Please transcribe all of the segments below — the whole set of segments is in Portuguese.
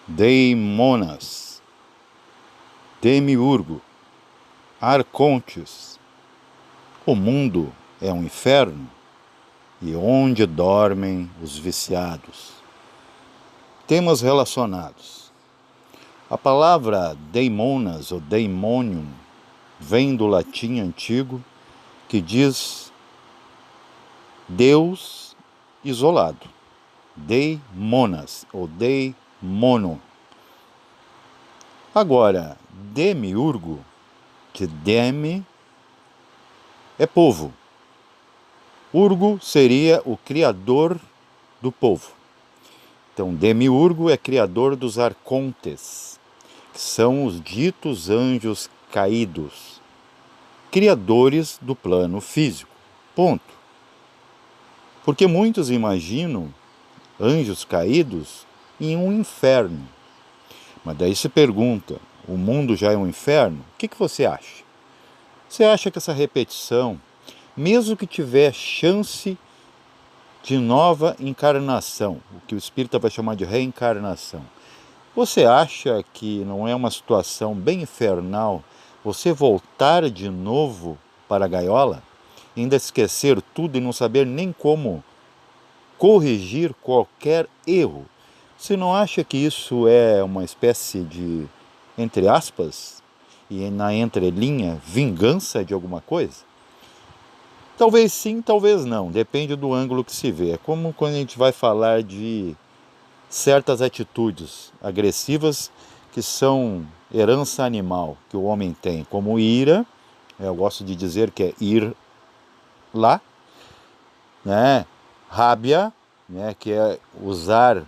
Deimonas, Demiurgo, Arcontes. O mundo é um inferno e onde dormem os viciados. Temas relacionados. A palavra deimonas ou daimonium vem do latim antigo que diz Deus isolado. Deimonas ou daimono. Agora, demiurgo, de demi, é povo. Urgo seria o criador do povo. Então, demiurgo é criador dos arcontes, que são os ditos anjos caídos, criadores do plano físico. Ponto. Porque muitos imaginam anjos caídos em um inferno. Mas daí se pergunta, o mundo já é um inferno? O que você acha? Você acha que essa repetição, mesmo que tiver chance de nova encarnação, o que o espírita vai chamar de reencarnação, você acha que não é uma situação bem infernal você voltar de novo para a gaiola, ainda esquecer tudo e não saber nem como corrigir qualquer erro? Você não acha que isso é uma espécie de, entre aspas, e na entrelinha, vingança de alguma coisa? Talvez sim, talvez não, depende do ângulo que se vê. É como quando a gente vai falar de certas atitudes agressivas que são herança animal que o homem tem, como ira, eu gosto de dizer que é ir lá, né? Rábia, né? Que é usar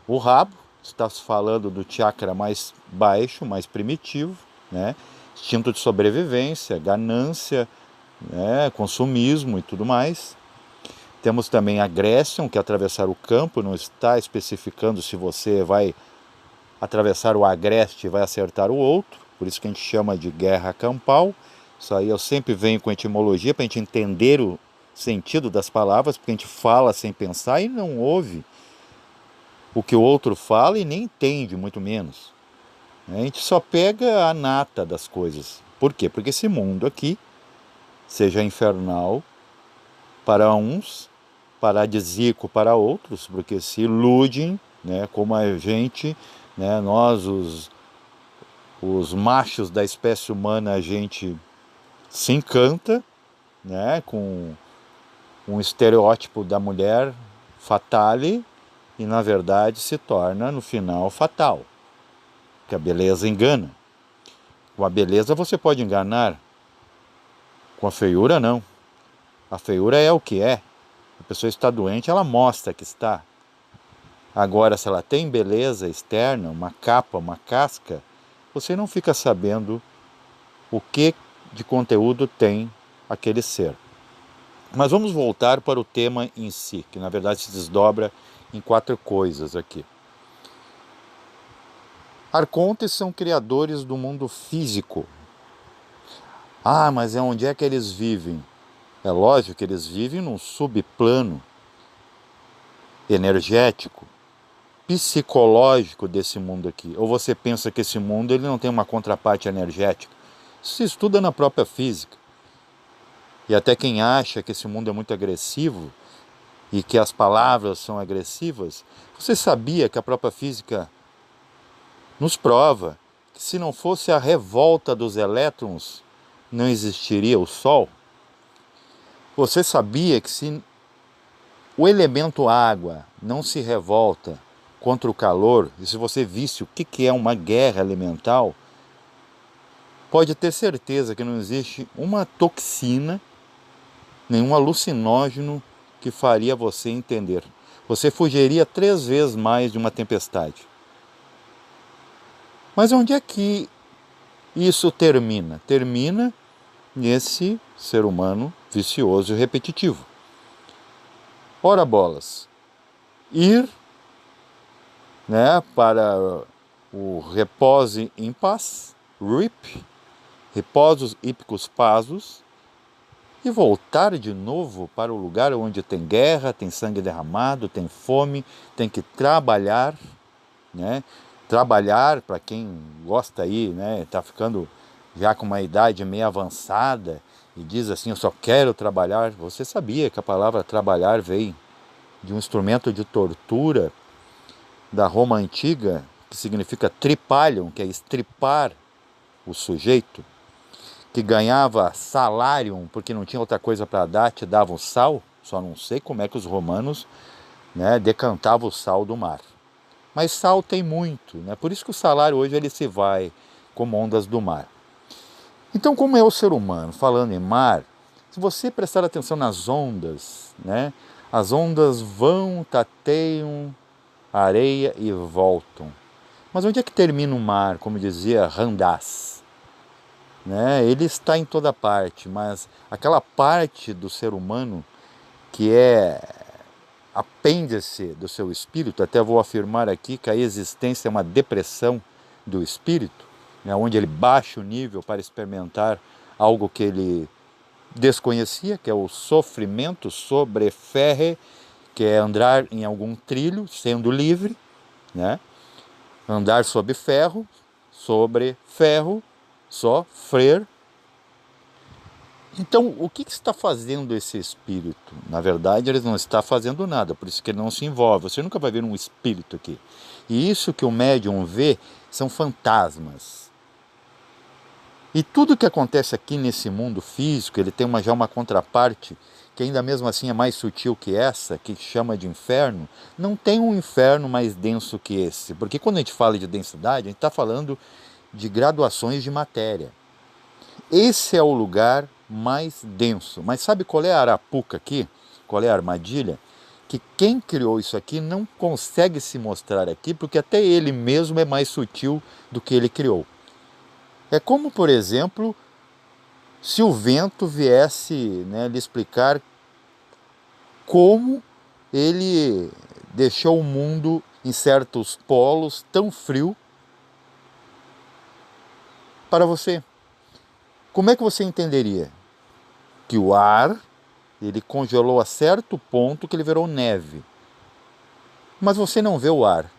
o rabo, está falando do chakra mais baixo, mais primitivo, né? Instinto de sobrevivência, ganância, né? Consumismo e tudo mais. Temos também aggression, que é atravessar o campo, não está especificando se você vai atravessar o agreste e vai acertar o outro, por isso que a gente chama de guerra campal. Isso aí eu sempre venho com etimologia para a gente entender o sentido das palavras, porque a gente fala sem pensar e não ouve o que o outro fala e nem entende, muito menos. A gente só pega a nata das coisas. Por quê? Porque esse mundo aqui, seja infernal para uns, paradisíaco para outros, porque se iludem, né, como a gente, né, nós, os machos da espécie humana, a gente se encanta, né, com um estereótipo da mulher fatale e, na verdade, se torna, no final, fatal. Que a beleza engana. Com a beleza você pode enganar, com a feiura não. A feiura é o que é. A pessoa está doente, ela mostra que está. Agora, se ela tem beleza externa, uma capa, uma casca, você não fica sabendo o que de conteúdo tem aquele ser. Mas vamos voltar para o tema em si, que na verdade se desdobra em 4 coisas aqui. Arcontes são criadores do mundo físico. Ah, mas onde é que eles vivem? É lógico que eles vivem num subplano energético, psicológico desse mundo aqui. Ou você pensa que esse mundo ele não tem uma contraparte energética? Isso se estuda na própria física. E até quem acha que esse mundo é muito agressivo e que as palavras são agressivas, você sabia que a própria física nos prova que se não fosse a revolta dos elétrons, não existiria o Sol? Você sabia que se o elemento água não se revolta contra o calor, e se você visse o que é uma guerra elemental, pode ter certeza que não existe uma toxina, nenhum alucinógeno que faria você entender. Você fugiria 3 vezes mais de uma tempestade. Mas onde é que isso termina? Termina nesse ser humano vicioso e repetitivo. Ora bolas, ir, né, para o repose em paz, RIP, repousos hípicos pasos, e voltar de novo para o lugar onde tem guerra, tem sangue derramado, tem fome, tem que trabalhar, né? trabalhar, para quem gosta aí, né, está ficando já com uma idade meio avançada e diz assim, eu só quero trabalhar. Você sabia que a palavra trabalhar veio de um instrumento de tortura da Roma antiga, que significa tripalium, que é estripar o sujeito, que ganhava salarium porque não tinha outra coisa para dar, te davam sal. Só não sei como é que os romanos, né, decantavam o sal do mar. Mas sal tem muito, né? Por isso que o salário hoje ele se vai como ondas do mar. Então, como é o ser humano? Falando em mar, se você prestar atenção nas ondas, né? As ondas vão, tateiam a areia e voltam. Mas onde é que termina o mar, como dizia Ramdas? Né? Ele está em toda parte, mas aquela parte do ser humano que é apêndice do seu espírito, até vou afirmar aqui que a existência é uma depressão do espírito, né? Onde ele baixa o nível para experimentar algo que ele desconhecia, que é o sofrimento sobre ferre, que é andar em algum trilho, sendo livre, né? Andar sobre ferro, sofrer. Então, o que está fazendo esse espírito? Na verdade, ele não está fazendo nada, por isso que ele não se envolve. Você nunca vai ver um espírito aqui. E isso que o médium vê são fantasmas. E tudo que acontece aqui nesse mundo físico, ele tem já uma contraparte, que ainda mesmo assim é mais sutil que essa, que chama de inferno. Não tem um inferno mais denso que esse. Porque quando a gente fala de densidade, a gente está falando de graduações de matéria. Esse é o lugar mais denso. Mas sabe qual é a arapuca aqui? Qual é a armadilha? Que quem criou isso aqui não consegue se mostrar aqui, porque até ele mesmo é mais sutil do que ele criou. É como, por exemplo, se o vento viesse, né, lhe explicar como ele deixou o mundo em certos polos tão frio para você. Como é que você entenderia? Que o ar, ele congelou a certo ponto que ele virou neve. Mas você não vê o ar.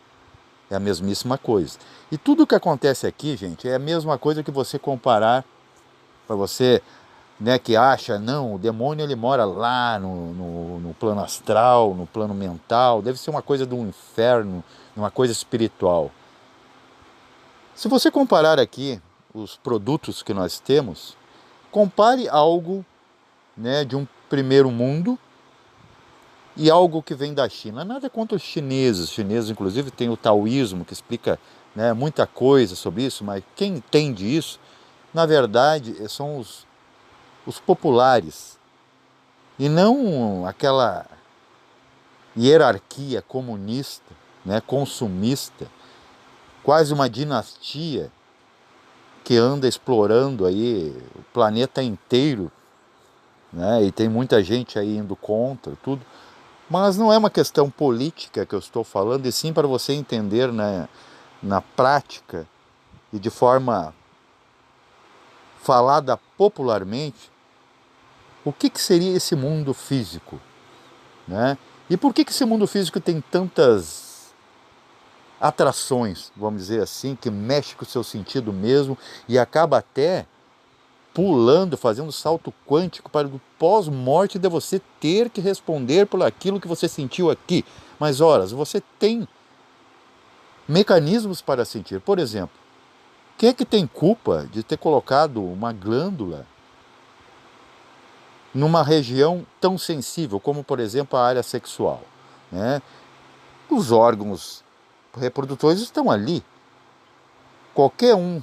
É a mesmíssima coisa. E tudo que acontece aqui, gente, é a mesma coisa que você comparar, para você, né, que acha, não, o demônio ele mora lá no plano astral, no plano mental, deve ser uma coisa do inferno, uma coisa espiritual. Se você comparar aqui os produtos que nós temos, compare algo, né, de um primeiro mundo e algo que vem da China. Nada contra os chineses. Os chineses, inclusive, tem o taoísmo, que explica, né, muita coisa sobre isso, mas quem entende isso, na verdade, são os populares, e não aquela hierarquia comunista, né, consumista, quase uma dinastia que anda explorando aí o planeta inteiro, né, e tem muita gente aí indo contra tudo. Mas não é uma questão política que eu estou falando, e sim para você entender, né, na prática e de forma falada popularmente, o que seria esse mundo físico, né? E por que esse mundo físico tem tantas atrações, vamos dizer assim, que mexe com o seu sentido mesmo e acaba até pulando, fazendo salto quântico para o pós-morte de você ter que responder por aquilo que você sentiu aqui. Mas, horas, você tem mecanismos para sentir. Por exemplo, quem é que tem culpa de ter colocado uma glândula numa região tão sensível como, por exemplo, a área sexual, né? Os órgãos reprodutores estão ali. Qualquer um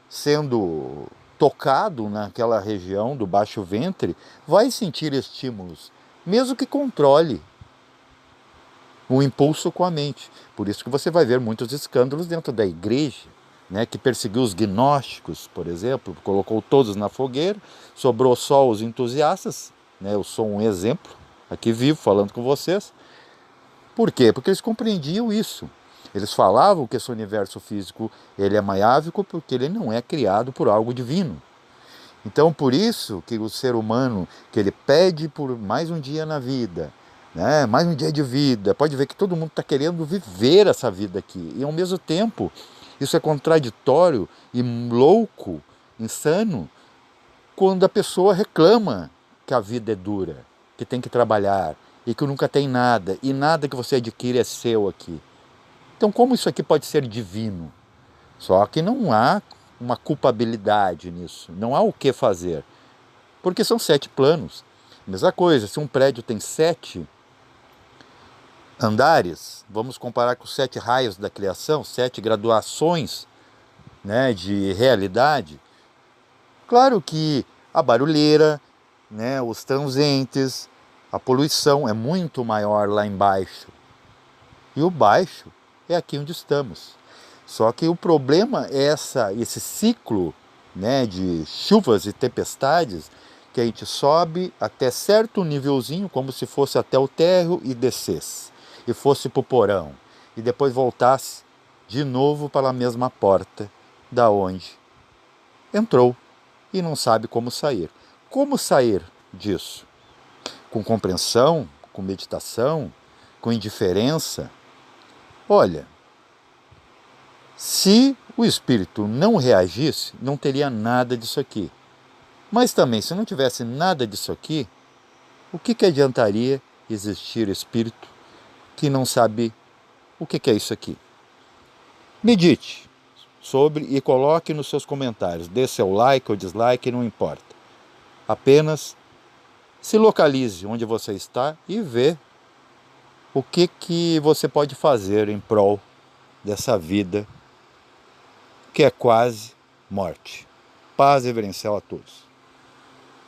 sendo tocado naquela região do baixo ventre vai sentir estímulos, mesmo que controle o impulso com a mente. Por isso que você vai ver muitos escândalos dentro da igreja, né, que perseguiu os gnósticos, por exemplo, colocou todos na fogueira, sobrou só os entusiastas, né, eu sou um exemplo, aqui vivo falando com vocês. Por quê? Porque eles compreendiam isso. Eles falavam que esse universo físico ele é maiávico porque ele não é criado por algo divino. Então, por isso que o ser humano, que ele pede por mais um dia na vida, né? Mais um dia de vida. Pode ver que todo mundo está querendo viver essa vida aqui. E ao mesmo tempo, isso é contraditório e louco, insano, quando a pessoa reclama que a vida é dura, que tem que trabalhar e que nunca tem nada, e nada que você adquire é seu aqui. Então, como isso aqui pode ser divino? Só que não há uma culpabilidade nisso, não há o que fazer, porque são 7 planos. Mesma coisa, se um prédio tem 7 andares, vamos comparar com os 7 raios da criação, 7 graduações, né, de realidade. Claro que a barulheira, né, os transeuntes, a poluição é muito maior lá embaixo. E o baixo é aqui onde estamos. Só que o problema é esse ciclo, né, de chuvas e tempestades, que a gente sobe até certo nívelzinho, como se fosse até o térreo e descesse, e fosse para o porão, e depois voltasse de novo para a mesma porta da onde entrou e não sabe como sair. Como sair disso? Com compreensão, com meditação, com indiferença? Olha, se o espírito não reagisse, não teria nada disso aqui. Mas também, se não tivesse nada disso aqui, o que adiantaria existir espírito que não sabe o que é isso aqui? Medite sobre e coloque nos seus comentários. Dê seu like ou dislike, não importa. Apenas se localize onde você está e vê o que você pode fazer em prol dessa vida que é quase morte. Paz reverencial a todos.